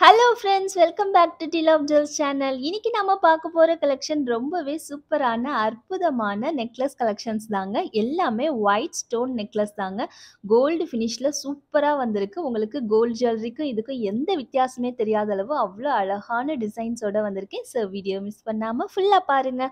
Hello friends, welcome back to the love jewels channel. இன்னைக்கு நம்ம பார்க்க போற கலெக்ஷன் ரொம்பவே சூப்பரான, அற்புதமான நெக்லஸ் கலெக்ஷன்ஸ் தாங்க. எல்லாமே ஒயிட் ஸ்டோன் நெக்லஸ் தாங்க. கோல்டு ஃபினிஷ்ல சூப்பரா வந்திருக்கு. உங்களுக்கு கோல்ட் ஜுவல்லரிக்கும் இதுக்கும் எந்த வித்தியாசமே தெரியாத அளவு அவ்ளோ அழகான டிசைன்ஸோட வந்திருக்கேன். ஸோ வீடியோ மிஸ் பண்ணாம ஃபுல்லா பாருங்க.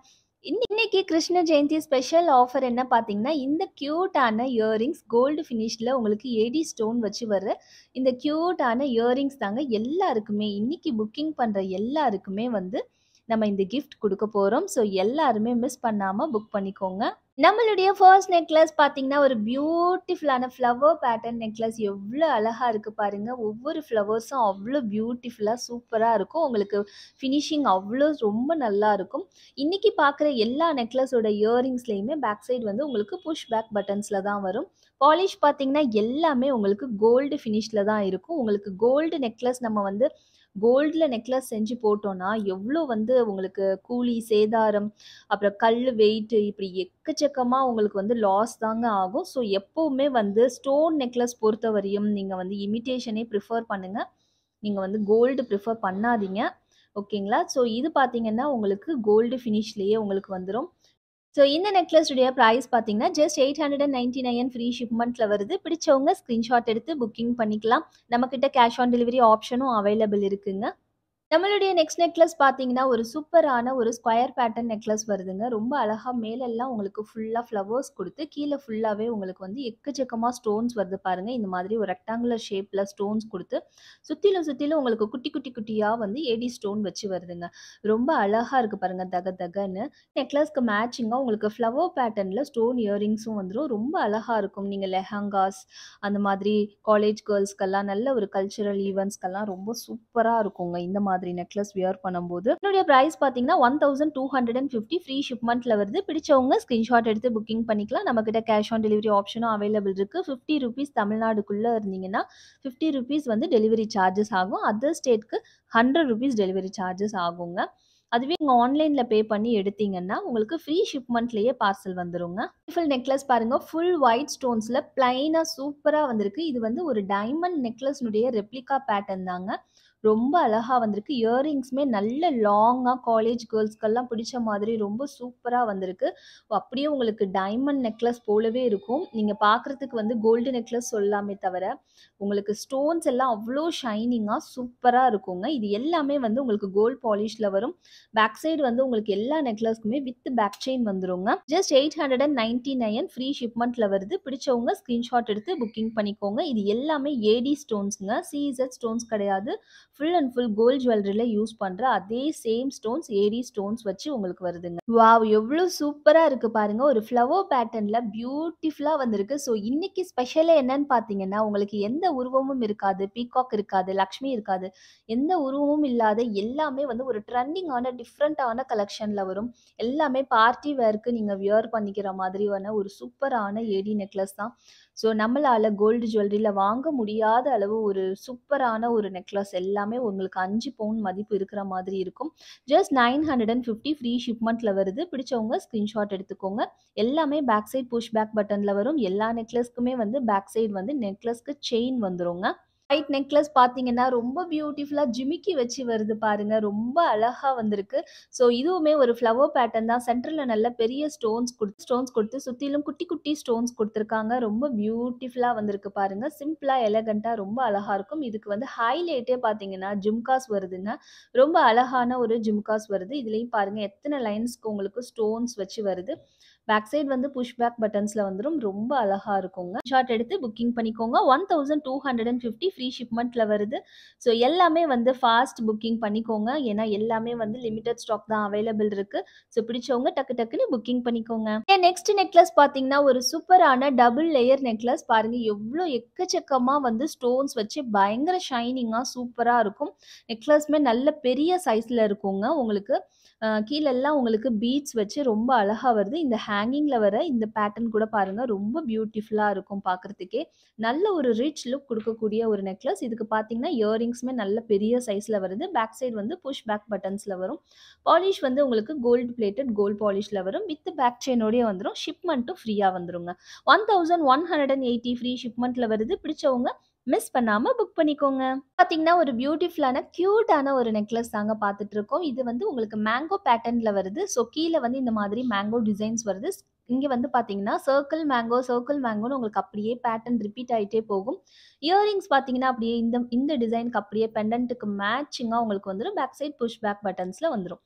இன்னைக்கு கிருஷ்ண ஜெயந்தி ஸ்பெஷல் ஆஃபர் என்ன பார்த்தீங்கன்னா, இந்த கியூட்டான இயரிங்ஸ் கோல்டு ஃபினிஷ்ல உங்களுக்கு ஏடி ஸ்டோன் வச்சு வர்ற இந்த கியூட்டான இயரிங்ஸ் தாங்க எல்லாருக்குமே இன்னைக்கு புக்கிங் பண்ற எல்லாருக்குமே வந்து நம்ம இந்த கிஃப்ட் குடுக்க போறோம். ஸோ எல்லாருமே மிஸ் பண்ணாம புக் பண்ணிக்கோங்க. நம்மளுடைய ஃபர்ஸ்ட் நெக்லஸ் பார்த்தீங்கன்னா, ஒரு பியூட்டிஃபுல்லான ஃப்ளவர் பேட்டர்ன் நெக்லஸ் எவ்ளோ அழகா இருக்கு பாருங்க. ஒவ்வொரு ஃப்ளவர்ஸும் அவ்ளோ பியூட்டிஃபுல்லா சூப்பரா இருக்கும். உங்களுக்கு ஃபினிஷிங் அவ்ளோ ரொம்ப நல்லா இருக்கும். இன்னைக்கு பார்க்குற எல்லா நெக்லஸோட இயரிங்ஸ்லயுமே பேக் சைடு வந்து உங்களுக்கு புஷ் பேக் பட்டன்ஸ்ல தான் வரும். பாலிஷ் பார்த்தீங்கன்னா, எல்லாமே உங்களுக்கு கோல்டு ஃபினிஷ்ல தான் இருக்கும். உங்களுக்கு கோல்டு நெக்லஸ் நம்ம வந்து கோல்டுல நெக்லஸ் செஞ்சு போட்டோம்னா, எவ்ளோ வந்து உங்களுக்கு கூலி, சேதாரம், அப்புறம் கல்லு வெயிட் இப்படி எக்கச்சக்கமா உங்களுக்கு வந்து லாஸ் தாங்க ஆகும். ஸோ எப்பவுமே வந்து ஸ்டோன் நெக்லஸ் பொறுத்தவரையும் நீங்க வந்து இமிட்டேஷனே ப்ரிஃபர் பண்ணுங்க. நீங்க வந்து கோல்டு ப்ரிஃபர் பண்ணாதீங்க. ஓகேங்களா? ஸோ இது பார்த்தீங்கன்னா, உங்களுக்கு கோல்டு ஃபினிஷ்லயே உங்களுக்கு வந்துரும். ஸோ இந்த நெக்லஸ் உடைய பிரைஸ் பார்த்தீங்கன்னா, ஜஸ்ட் 899 ஃப்ரீ ஷிப்மெண்ட்ல வருது. பிடிச்சவங்க ஸ்கிரீன்ஷாட் எடுத்து புக்கிங் பண்ணிக்கலாம். நம்மகிட்ட கேஷ் ஆன் டெலிவரி ஆப்ஷனும் அவைலபிள் இருக்குங்க. நம்மளுடைய நெக்ஸ்ட் நெக்லஸ் பார்த்தீங்கன்னா, ஒரு சூப்பரான ஒரு ஸ்கொயர் பேட்டர்ன் நெக்லஸ் வருதுங்க. ரொம்ப அழகா மேலெல்லாம் உங்களுக்கு ஃபுல்லா ஃப்ளவர்ஸ் குடுத்து, கீழ ஃபுல்லாவே உங்களுக்கு வந்து எக்கச்சக்கமா ஸ்டோன்ஸ் வருது பாருங்க. இந்த மாதிரி ஒரு ரெக்டாங்குலர் ஷேப்ல ஸ்டோன்ஸ் குடுத்து, சுத்திலும் உங்களுக்கு குட்டி, குட்டி, குட்டியா வந்து ஏடி ஸ்டோன் வச்சு வருதுங்க. ரொம்ப அழகா இருக்கு பாருங்க தக தகன்னு. நெக்லஸ்க்கு மேட்சிங்கா உங்களுக்கு ஃப்ளவர் பேட்டர்ன்ல ஸ்டோன் இயரிங்ஸும் வந்துரும். ரொம்ப அழகா இருக்கும். நீங்க லெஹங்காஸ் அந்த மாதிரி காலேஜ் கேர்ள்ஸ்க்கெல்லாம் நல்ல ஒரு கல்ச்சுரல் ஈவென்ட்ஸ்க்கெல்லாம் ரொம்ப சூப்பரா இருக்குங்க. இந்த மாதிரி நெக்லஸ் வியர் பண்ணும்போது. இதனுடைய பிரைஸ் பார்த்தீங்கன்னா, 1250 ஃப்ரீ ஷிப்மெண்ட்ல வருது. பிடிச்சவங்க ஸ்கிரீன்ஷாட் எடுத்து புக்கிங் பண்ணிக்கலாம். நம்மகிட்ட கேஷ் ஆன் டெலிவரி ஆப்ஷனும் அவைலபிள் இருக்கு. ₹50 தமிழ்நாடுக்குள்ள இருந்தீங்கன்னா, ₹50 வந்து டெலிவரி சார்ஜஸ் ஆகும். அதர் ஸ்டேட்க்கு ₹100 டெலிவரி சார்ஜஸ் ஆகுங்க. அதுவே நீங்க ஆன்லைன்ல பே பண்ணி எடுத்தீங்கன்னா, உங்களுக்கு ஃப்ரீ ஷிப்மெண்ட்லயே பார்சல் வந்துருங்க. ஃபுல் நெக்லஸ் பாருங்க. ஃபுல் ஒயிட் ஸ்டோன்ஸ்ல பிளைனா சூப்பரா வந்திருக்கு. இது வந்து ஒரு டைமண்ட் நெக்லஸ்னுடைய ரெப்ளிகா பேட்டர்ன் தாங்க. ரொம்ப அழகா வந்திருக்கு. இயரிங்ஸுமே நல்ல லாங்கா காலேஜ் கேர்ள்ஸ்க்கெல்லாம் பிடிச்ச மாதிரி ரொம்ப சூப்பரா வந்திருக்கு. அப்படியே உங்களுக்கு டைமண்ட் நெக்லஸ் போலவே இருக்கும். நீங்க பார்க்கறதுக்கு வந்து கோல்டு நெக்லஸ் சொல்லலாமே தவிர, உங்களுக்கு ஸ்டோன்ஸ் எல்லாம் அவ்ளோ ஷைனிங்கா சூப்பரா இருக்குங்க. இது எல்லாமே வந்து உங்களுக்கு கோல்ட் பாலிஷ்ல வரும். பேக் சைடு வந்து உங்களுக்கு எல்லா நெக்லஸ்க்குமே வித் பேக் செயின் வந்துருங்க. ஜஸ்ட் 899 ஃப்ரீ ஷிப்மெண்ட்ல வருது. பிடிச்சவங்க ஸ்கிரீன்ஷாட் எடுத்து புக்கிங் பண்ணிக்கோங்க. இது எல்லாமே ஏடி ஸ்டோன்ஸ்ங்க. சிஇசெட் ஸ்டோன்ஸ் கிடையாது. ஃபுல் அண்ட் ஃபுல் கோல்ட் ஜுவல்லரியில யூஸ் பண்ற அதே சேம் ஸ்டோன்ஸ் ஏடி ஸ்டோன்ஸ் வச்சு உங்களுக்கு வருதுங்க. வாவ்! எவ்ளோ சூப்பரா இருக்கு பாருங்க. ஒரு ஃப்ளவர் பேட்டர்ன்ல பியூட்டிஃபுல்லா வந்திருக்கு. ஸோ இன்னைக்கு ஸ்பெஷலே என்னன்னு பார்த்தீங்கன்னா, உங்களுக்கு எந்த உருவமும் இருக்காது. பீகாக் இருக்காது, லக்ஷ்மி இருக்காது. எந்த உருவமும் இல்லாத எல்லாமே வந்து ஒரு ட்ரெண்டிங்கான டிஃப்ரெண்டான கலெக்ஷன்ல வரும். எல்லாமே பார்ட்டி வேர்க்கு நீங்க வியர் பண்ணிக்கிற மாதிரியான ஒரு சூப்பரான ஏடி நெக்லஸ் தான். ஸோ நம்மளால கோல்டு ஜுவல்லரியில வாங்க முடியாத அளவு ஒரு சூப்பரான ஒரு நெக்லஸ் எல்லாமே உங்களுக்கு 5 பவுண்ட் மதிப்பு இருக்கிற மாதிரி இருக்கும். ஜஸ்ட் 950 ஃப்ரீ ஷிப்மெண்ட்ல வருது. பிடிச்சவங்க ஸ்கிரீன்ஷாட் எடுத்துக்கோங்க. எல்லாமே பேக் சைட் புஷ் பேக் பட்டன்ல வரும். எல்லா நெக்லஸ்க்குமே வந்து பேக் சைடு வந்து நெக்லஸ்க்கு செயின் வந்துருங்க. ஒயிட் நெக்லஸ் பார்த்தீங்கன்னா, ரொம்ப பியூட்டிஃபுல்லா ஜிமிக்கி வச்சு வருது பாருங்க. ரொம்ப அழகா வந்திருக்கு. ஸோ இதுவுமே ஒரு ஃப்ளவர் பேட்டர்ன் தான். சென்டர்ல நல்ல பெரிய ஸ்டோன்ஸ் குடுத்து சுத்திலும் குட்டி, குட்டி ஸ்டோன்ஸ் குடுத்துருக்காங்க. ரொம்ப பியூட்டிஃபுல்லா வந்திருக்கு பாருங்க. சிம்பிளா, எலகன்ட்டா ரொம்ப அழகா இருக்கும். இதுக்கு வந்து ஹைலைட்டே பார்த்தீங்கன்னா, ஜிம்காஸ் வருதுங்க. ரொம்ப அழகான ஒரு ஜிம்காஸ் வருது. இதுலயும் பாருங்க எத்தன லைன்ஸ்க்கு உங்களுக்கு ஸ்டோன்ஸ் வச்சு வருது. பேக் சைடு வந்து புஷ் பேக் பட்டன்ஸ்ல வந்துரும். ரொம்ப அழகா இருக்குங்க. ஷாட் எடுத்து புக்கிங் பண்ணிக்கோங்க. 1250 ஃப்ரீ ஷிப்மெண்ட்ல வருது. ஸோ எல்லாமே வந்து ஃபாஸ்ட் புக்கிங் பண்ணிக்கோங்க. ஏன்னா எல்லாமே வந்து லிமிடெட் ஸ்டாக் தான் அவைலபிள் இருக்கு. ஸோ பிடிச்சவங்க டக்கு டக்குன்னு புக்கிங் பண்ணிக்கோங்க. நெக்ஸ்ட் நெக்லஸ் பார்த்தீங்கன்னா, ஒரு சூப்பரான டபுள் லேயர் நெக்லஸ் பாருங்க. எவ்ளோ எக்கச்சக்கமா வந்து ஸ்டோன்ஸ் வச்சு பயங்கர ஷைனிங்கா சூப்பரா இருக்கும். நெக்லஸ்மே நல்ல பெரிய சைஸ்ல இருக்குங்க. உங்களுக்கு கீழெல்லாம் உங்களுக்கு பீட்ஸ் வச்சு ரொம்ப அழகா வருது. இந்த ஹேங்கிங்ல வர இந்த பேட்டர்ன் கூட பாருங்க ரொம்ப பியூட்டிஃபுல்லா இருக்கும் பார்க்கறதுக்கே. நல்ல ஒரு ரிச் லுக் குடுக்கக்கூடிய ஒரு நெக்லஸ். இதுக்கு பார்த்தீங்கன்னா, இயரிங்ஸுமே நல்ல பெரிய சைஸ்ல வருது. பேக் சைடு வந்து புஷ் பேக் பட்டன்ஸ்ல வரும். பாலிஷ் வந்து உங்களுக்கு கோல்ட் பிளேட்டட் கோல்ட் பாலிஷ்ல வரும். வித் பேக் செயினோடயே வந்துரும். ஷிப்மெண்ட்டும் ஃப்ரீயா வந்துருங்க. 1180 ஃப்ரீ ஷிப்மெண்ட்ல வருது. பிடிச்சவங்க மிஸ் பண்ணாம புக் பண்ணிக்கோங்க. பார்த்தீங்கன்னா, ஒரு பியூட்டிஃபுல்லான கியூட்டான ஒரு நெக்லஸ் தாங்க பார்த்துட்டு இருக்கோம். இது வந்து உங்களுக்கு மேங்கோ பேட்டர்ன்ல வருது. ஸோ கீழ வந்து இந்த மாதிரி மேங்கோ டிசைன்ஸ் வருது. இங்க வந்து பார்த்தீங்கன்னா, சர்க்கிள் மேங்கோன்னு உங்களுக்கு அப்படியே பேட்டர்ன் ரிப்பீட் ஆயிட்டே போகும். இயரிங்ஸ் பார்த்தீங்கன்னா, அப்படியே இந்த டிசைனுக்கு அப்படியே பெண்டன்ட்டுக்கு மேட்சிங்கா உங்களுக்கு வந்துரும். பேக் சைட் புஷ் பேக் பட்டன்ஸ்ல வந்துரும்.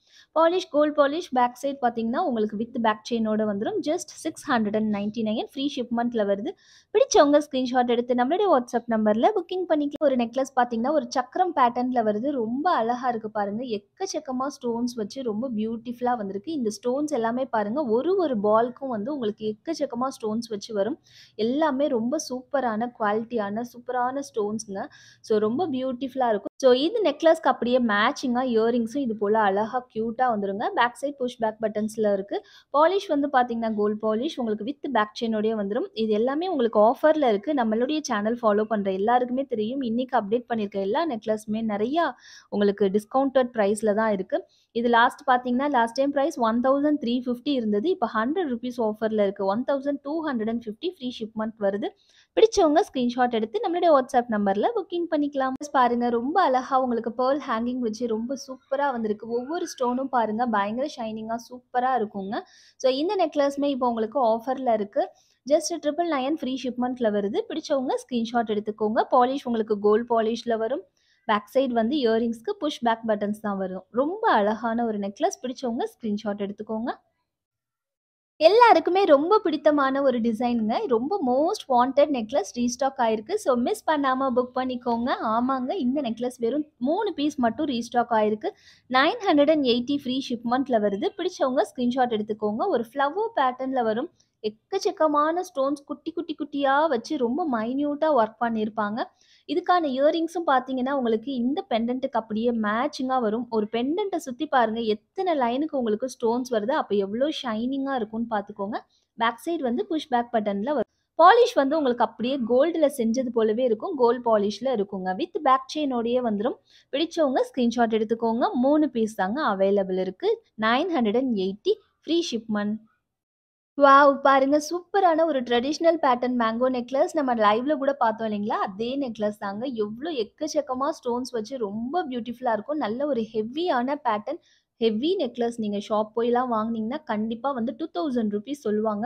கோல்ட் பாலிஷ் பேக் சைட் பார்த்தீங்கன்னா, உங்களுக்கு வித் பேக் செயினோட வந்துரும். ஜஸ்ட் 699 ஃப்ரீ ஷிப்மெண்ட்ல வருது. பிடிச்சவங்க ஸ்கிரீன்ஷாட் எடுத்து நம்மளுடைய வாட்ஸ்அப் நம்பர்ல புக்கிங் பண்ணிக்கலாம். ஒரு நெக்லஸ் பார்த்தீங்கன்னா, ஒரு சக்கரம் பேட்டர்ன்ல வருது. ரொம்ப அழகா இருக்கு பாருங்க. எக்கச்சக்கமா ஸ்டோன்ஸ் வச்சு ரொம்ப பியூட்டிஃபுல்லா வந்திருக்கு. இந்த ஸ்டோன்ஸ் எல்லாமே பாருங்க, ஒரு பால்க்கும் வந்து உங்களுக்கு எக்கச்சக்கமா ஸ்டோன்ஸ் வச்சு வரும். எல்லாமே ரொம்ப சூப்பரான குவாலிட்டியான சூப்பரான ஸ்டோன்ஸ்ங்க. ஸோ ரொம்ப பியூட்டிஃபுல்லா இருக்கும். ஸோ இது நெக்லஸ்க்கு அப்படியே மேட்சிங்கா இயரிங்ஸும் இது போல அழகா கியூட்டா வந்துருங்க. பேக் சைட் புஷ் பேக் பட்டன்ஸ்ல இருக்கு. பாலிஷ் வந்து பார்த்தீங்கன்னா, கோல்ட் பாலிஷ் உங்களுக்கு வித் பேக் செயினோடயே வந்துரும். இது எல்லாமே உங்களுக்கு ஆஃபர்ல இருக்கு. நம்மளுடைய சேனல் ஃபாலோ பண்ற எல்லாருக்குமே தெரியும். இன்னைக்கு அப்டேட் பண்ணியிருக்க எல்லா நெக்லஸுமே நெறையா உங்களுக்கு டிஸ்கவுண்டட் பிரைஸ்ல தான் இருக்கு. இது லாஸ்ட் டைம் பிரைஸ் 1350 இருந்தது. இப்ப ₹100 ஆஃபர்ல இருக்கு. 1250 ஃப்ரீ ஷிப்மெண்ட் வருது. பிடிச்சவங்க ஸ்கிரீன்ஷாட் எடுத்து நம்மளுடைய வாட்ஸ்அப் நம்பர்ல புக்கிங் பண்ணிக்கலாம். பாருங்க ரொம்ப அழகா உங்களுக்கு பெர்ல் ஹேங்கிங் வச்சு ரொம்ப சூப்பரா வந்திருக்கு. ஒவ்வொரு ஸ்டோனும் பாருங்க பயங்கர ஷைனிங்கா சூப்பரா இருக்குங்க. ஸோ இந்த நெக்லஸுமே இப்போ உங்களுக்கு ஆஃபர்ல இருக்கு. ஜஸ்ட் 999 ஃப்ரீ ஷிப்மெண்ட்ல வருது. பிடிச்சவங்க ஸ்கிரீன்ஷாட் எடுத்துக்கோங்க. பாலிஷ் உங்களுக்கு கோல்ட் பாலிஷ்ல வரும். பேக் சைடு வந்து இயரிங்ஸ்க்கு புஷ் பேக் பட்டன்ஸ் தான் வரும். ரொம்ப அழகான ஒரு நெக்லஸ். பிடிச்சவங்க ஸ்கிரீன்ஷாட் எடுத்துக்கோங்க. எல்லாருக்குமே ரொம்ப பிடித்தமான ஒரு டிசைனுங்க. ரொம்ப மோஸ்ட் வாண்டட் நெக்லஸ் ரீஸ்டாக் ஆயிருக்கு. ஸோ மிஸ் பண்ணாம புக் பண்ணிக்கோங்க. ஆமாங்க, இந்த நெக்லஸ் வெறும் 3 பீஸ் மட்டும் ரீஸ்டாக் ஆயிருக்கு. 980 ஃப்ரீ ஷிப்மெண்ட்ல வருது. பிடிச்சவங்க ஸ்கிரீன்ஷாட் எடுத்துக்கோங்க. ஒரு ஃப்ளவர் பேட்டர்ன்ல வரும். எக்கச்சக்கமான ஸ்டோன்ஸ் குட்டியா வச்சு ரொம்ப மைன்யூட்டா ஒர்க் பண்ணியிருப்பாங்க. இதுக்கான இயரிங்ஸும் பார்த்தீங்கன்னா, உங்களுக்கு இந்த பெண்டன்ட்டுக்கு அப்படியே மேட்சிங்கா வரும். ஒரு பெண்டன்ட்ட சுத்தி பாருங்க, எத்தன லைனுக்கு உங்களுக்கு ஸ்டோன்ஸ் வருது. அப்ப எவ்ளோ ஷைனிங்கா இருக்கும்னு பார்த்துக்கோங்க. பேக் சைடு வந்து புஷ் பேக் பட்டன்ல வரும். பாலிஷ் வந்து உங்களுக்கு அப்படியே கோல்டுல செஞ்சது போலவே இருக்கும். கோல்ட் பாலிஷ்ல இருக்குங்க. வித் பேக் செயினோடயே வந்துரும். பிடிச்சவங்க ஸ்கிரீன்ஷாட் எடுத்துக்கோங்க. 3 பீஸ் தாங்க அவைலபிள் இருக்கு. 980 ஃப்ரீ ஷிப்மெண்ட். வாவ்! பாருங்க சூப்பரான ஒரு ட்ரெடிஷனல் பேட்டர்ன் மேங்கோ நெக்லஸ். நம்ம லைவ்ல கூட பார்த்தோம் இல்லைங்களா? அதே நெக்லஸ் தாங்க. எவ்ளோ எக்கச்சக்கமா ஸ்டோன்ஸ் வச்சு ரொம்ப பியூட்டிஃபுல்லா இருக்கும். நல்ல ஒரு ஹெவியான பேட்டர்ன். ஹெவி நெக்லஸ் நீங்க ஷாப் போய்லாம் வாங்குனீங்கன்னா, கண்டிப்பா வந்து ₹2000 சொல்லுவாங்க.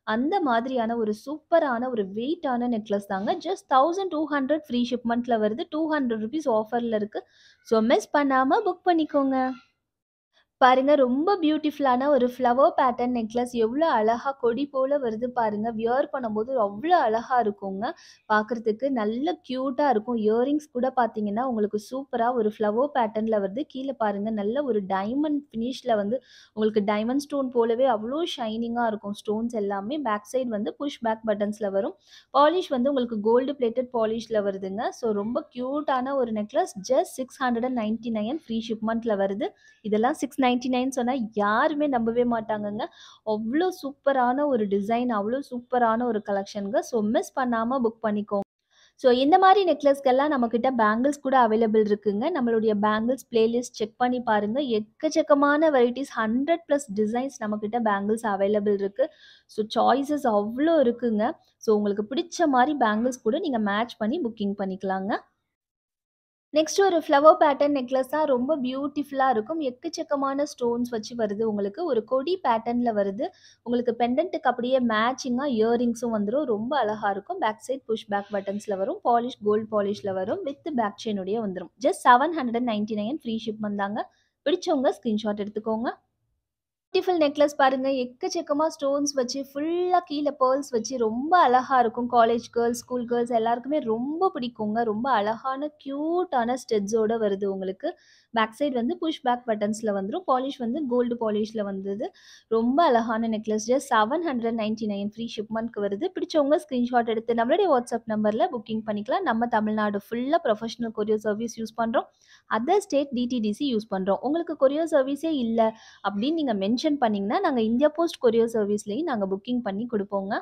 அந்த மாதிரியான ஒரு சூப்பரான ஒரு வெயிட்டான நெக்லஸ் தாங்க. ஜஸ்ட் 1200 ஃப்ரீ ஷிப்மெண்ட்ல வருது. ₹200 ஆஃபர்ல இருக்கு. ஸோ மிஸ் பண்ணாம புக் பண்ணிக்கோங்க. பாருங்க ரொம்ப பியூட்டிஃபுல்லான ஒரு ஃப்ளவர் பேட்டர்ன் நெக்லஸ் எவ்வளோ அழகா கொடி போல வருது பாருங்க. வியர் பண்ணும்போது அவ்வளோ அழகா இருக்குங்க. பார்க்கறதுக்கு நல்ல கியூட்டா இருக்கும். இயரிங்ஸ் கூட பார்த்தீங்கன்னா, உங்களுக்கு சூப்பரா ஒரு ஃப்ளவர் பேட்டர்ன்ல வருது. கீழ பாருங்க நல்ல ஒரு டைமண்ட் ஃபினிஷ்ல வந்து உங்களுக்கு டைமண்ட் ஸ்டோன் போலவே அவ்வளோ ஷைனிங்கா இருக்கும் ஸ்டோன்ஸ் எல்லாமே. பேக் சைடு வந்து புஷ் பேக் பட்டன்ஸ்ல வரும். பாலிஷ் வந்து உங்களுக்கு கோல்டு பிளேட்டட் பாலிஷ்ல வருதுங்க. ஸோ ரொம்ப கியூட்டான ஒரு நெக்லஸ். ஜஸ்ட் 699 ஃப்ரீ ஷிப்மெண்ட்ல வருது. இதெல்லாம் 699 சொன்னா யாருமே நம்பவே மாட்டாங்கங்க. அவ்ளோ சூப்பரான ஒரு டிசைன், அவ்ளோ சூப்பரான ஒரு கலெக்ஷன்ங்க. ஸோ மிஸ் பண்ணாம புக் பண்ணிக்கோங்க. ஸோ இந்த மாரி நெக்லஸ்க்கெல்லாம் நம்மகிட்ட பேங்கிள்ஸ் கூட அவைலபிள் இருக்குங்க. நம்மளுடைய பேங்கிள்ஸ் பிளேலிஸ்ட் செக் பண்ணி பாருங்க. எக்கச்சக்கமான வெரைட்டீஸ் 100 பிளஸ் டிசைன்ஸ் நம்மகிட்ட பேங்கிள்ஸ் அவைலபிள் இருக்கு. ஸோ சாய்ஸஸ் அவ்ளோ இருக்குங்க. ஸோ உங்களுக்கு பிடிச்ச மாரி பேங்கிள்ஸ் கூட நீங்க மேட்ச் பண்ணி புக்கிங் பண்ணிக்கலாங்க. நெக்ஸ்ட் ஒரு ஃப்ளவர் பேட்டர்ன் நெக்லஸ் தான் ரொம்ப பியூட்டிஃபுல்லா இருக்கும். எக்கச்சக்கமான ஸ்டோன்ஸ் வச்சு வருது உங்களுக்கு. ஒரு கொடி பேட்டர்ன்ல வருது. உங்களுக்கு பெண்டன்ட்டுக்கு அப்படியே மேட்சிங்கா இயரிங்ஸும் வந்துரும். ரொம்ப அழகா இருக்கும். பேக் சைட் புஷ் பேக் பட்டன்ஸ்ல வரும். பாலிஷ் கோல்ட் பாலிஷ்ல வரும். வித் பேக் செயினோடயே வந்துரும். ஜஸ்ட் 799 ஃப்ரீ ஷிப்மெண்ட் தாங்க. பிடிச்சவங்க ஸ்கிரீன்ஷாட் எடுத்துக்கோங்க. பியூட்டிஃபுல் நெக்லஸ் பாருங்க. எக்கச்சக்கமா ஸ்டோன்ஸ் வச்சு ஃபுல்லா கீழ பெர்ல்ஸ் வச்சு ரொம்ப அழகா இருக்கும். காலேஜ் கேர்ள்ஸ், ஸ்கூல் கேர்ள்ஸ் எல்லாருக்குமே ரொம்ப பிடிக்குங்க. ரொம்ப அழகான கியூட்டான ஸ்டெட்ஸோட வருது உங்களுக்கு. பேக் சைடு வந்து புஷ் பேக் பட்டன்ஸ்ல வந்துரும். பாலிஷ் வந்து கோல்டு பாலிஷ்ல வந்தது. ரொம்ப அழகான நெக்லஸ். ஜஸ்ட் 799 ஃப்ரீ ஷிப்மெண்ட்க்கு வருது. பிடிச்சவங்க ஸ்கிரீன்ஷாட் எடுத்து நம்மளுடைய வாட்ஸ்அப் நம்பர்ல புக்கிங் பண்ணிக்கலாம். நம்ம தமிழ்நாடு ஃபுல்லா ப்ரொஃபஷனல் கொரியர் சர்வீஸ் யூஸ் பண்றோம். அதர் ஸ்டேட் டிடிடிசி யூஸ் பண்றோம். உங்களுக்கு கொரியர் சர்வீஸே இல்ல அப்படின்னு நீங்க மென்ஷன் பண்ணீங்கன்னா, நாங்க இந்தியா போஸ்ட் கொரியர் சர்வீஸ்லயும் நாங்க புக்கிங் பண்ணி குடுப்போங்க.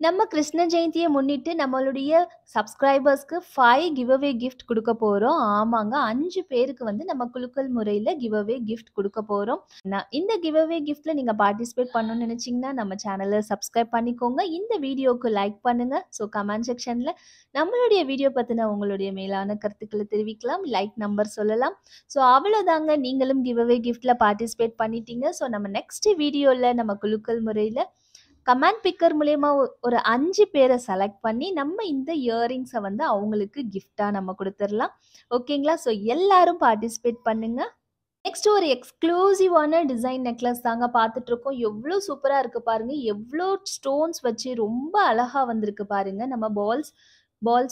நம்ம கிருஷ்ண ஜெயந்திய முன்னிட்டு நம்மளுடைய சப்ஸ்கிரைபர்ஸ்க்கு 5 கிவ் அவே கிஃப்ட் குடுக்க போறோம். ஆமாங்க. 5 பேருக்கு வந்து நம்ம குலுக்கல் முறையில கிவ் அவே கிஃப்ட் குடுக்க போறோம். இந்த கிவ் அவே கிஃப்ட்ல நீங்க பார்ட்டிசிபேட் பண்ணணும்னு நெனச்சீங்கன்னா, நம்ம சேனல சப்ஸ்கிரைப் பண்ணிக்கோங்க. இந்த வீடியோக்கு லைக் பண்ணுங்க. கமெண்ட் செக்ஷன்ல நம்மளுடைய வீடியோ பத்தின உங்களுடைய மேலான கருத்துக்கள தெரிவிக்கலாம். லைக் நம்பர் சொல்லலாம். அவ்வளோதாங்க. நீங்களும் கிவ் அவே கிஃப்ட்ல பார்ட்டிசிபேட் பண்ணிட்டீங்க. நம்ம நெக்ஸ்ட் வீடியோல நம்ம குலுக்கல் முறையில கமாண்ட் பிக்கர் மூலியமா ஒரு 5 பேர செலக்ட் பண்ணி, நம்ம இந்த இயரிங்ஸ வந்து அவங்களுக்கு கிஃப்ட்டா நம்ம குடுத்துறலாம். ஓகேங்களா? எல்லாரும் பார்ட்டிசிபேட் பண்ணுங்க. நெக்ஸ்ட் ஒரு எக்ஸ்க்ளூசிவான டிசைன் நெக்லஸ் தாங்க பார்த்துட்டுருக்கோம். எவ்ளோ சூப்பரா இருக்கு பாருங்க. எவ்ளோ ஸ்டோன்ஸ் வச்சு ரொம்ப அழகா வந்திருக்கு பாருங்க. நம்ம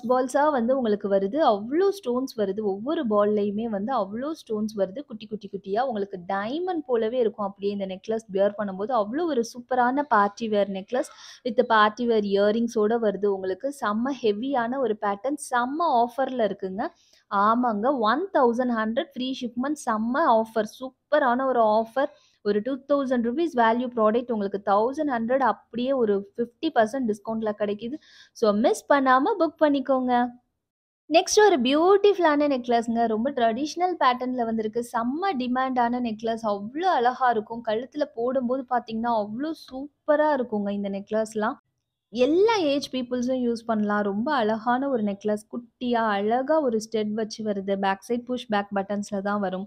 பால்ஸா வந்து உங்களுக்கு வருது. அவ்ளோ ஸ்டோன்ஸ் வருது. ஒவ்வொரு பால்லயுமே வந்து அவ்ளோ ஸ்டோன்ஸ் வருது. குட்டி, குட்டி, குட்டியா உங்களுக்கு டைமண்ட் போலவே இருக்கும். அப்படியே இந்த நெக்லஸ் வியர் பண்ணும்போது அவ்ளோ ஒரு சூப்பரான party wear necklace with party wear இயரிங்ஸோட வருது உங்களுக்கு. செம்ம ஹெவியான ஒரு பேட்டர்ன். செம்ம ஆஃபர்ல இருக்குங்க. ஆமாங்க. 1100 ஃப்ரீ ஷிப்மெண்ட் செம்ம ஆஃபர். சூப்பரான ஒரு ஆஃபர். ஒரு ₹2000 வேல்யூ ப்ராடக்ட் உங்களுக்கு 1100 அப்படியே ஒரு 50% டிஸ்கவுண்ட்ல கிடைக்குது. மிஸ் பண்ணாம புக் பண்ணிக்கோங்க. நெக்ஸ்ட் ஒரு பியூட்டிஃபுல்லான நெக்லஸ்ங்க. ரொம்ப ட்ரெடிஷனல் பேட்டர்ன்ல வந்திருக்கு. செம்ம டிமாண்டான நெக்லஸ். அவ்ளோ அழகா இருக்கும். கழுத்துல போடும்போது பார்த்தீங்கன்னா, அவ்ளோ சூப்பரா இருக்குங்க இந்த நெக்லஸ்லாம். எல்லா ஏஜ் பீப்பிள்ஸும் யூஸ் பண்ணலாம். ரொம்ப அழகான ஒரு நெக்லஸ். குட்டியா, அழகா ஒரு ஸ்டெட் வச்சு வருது. பேக் சைட் புஷ் பேக் பட்டன்ஸ்ல தான் வரும்.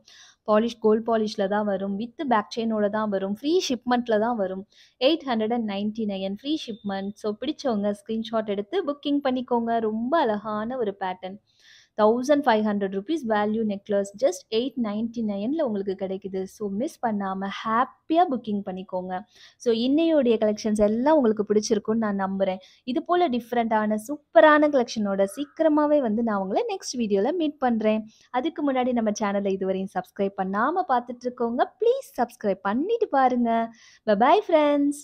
கோல்ட் பாலிஷ்ல தான் வரும். வித் பேக் செயினோட தான் வரும். ஃப்ரீ ஷிப்மெண்ட்ல தான் வரும். 899 ஃப்ரீ ஷிப்மெண்ட். பிடிச்சவங்க ஸ்கிரீன்ஷாட் எடுத்து புக்கிங் பண்ணிக்கோங்க. ரொம்ப அழகான ஒரு பேட்டர்ன். ₹1500 வேல்யூ நெக்லஸ் ஜஸ்ட் 899ல உங்களுக்கு கிடைக்குது. மிஸ் பண்ணாம ஹேப்பியா புக்கிங் பண்ணிக்கோங்க. இன்னையோடைய கலெக்ஷன்ஸ் எல்லாம் உங்களுக்கு பிடிச்சிருக்கும்னு நான் நம்புறேன். இது போல டிஃப்ரெண்டான சூப்பரான கலெக்ஷனோட சீக்கிரமாவே வந்து நான் உங்கள நெக்ஸ்ட் வீடியோல மீட் பண்றேன். அதுக்கு முன்னாடி நம்ம சேனல இதுவரையும் சப்ஸ்கிரைப் பண்ணாம பார்த்துட்டு இருக்கவங்க, ப்ளீஸ் சப்ஸ்கிரைப் பண்ணிட்டு பாருங்க. Bye bye friends.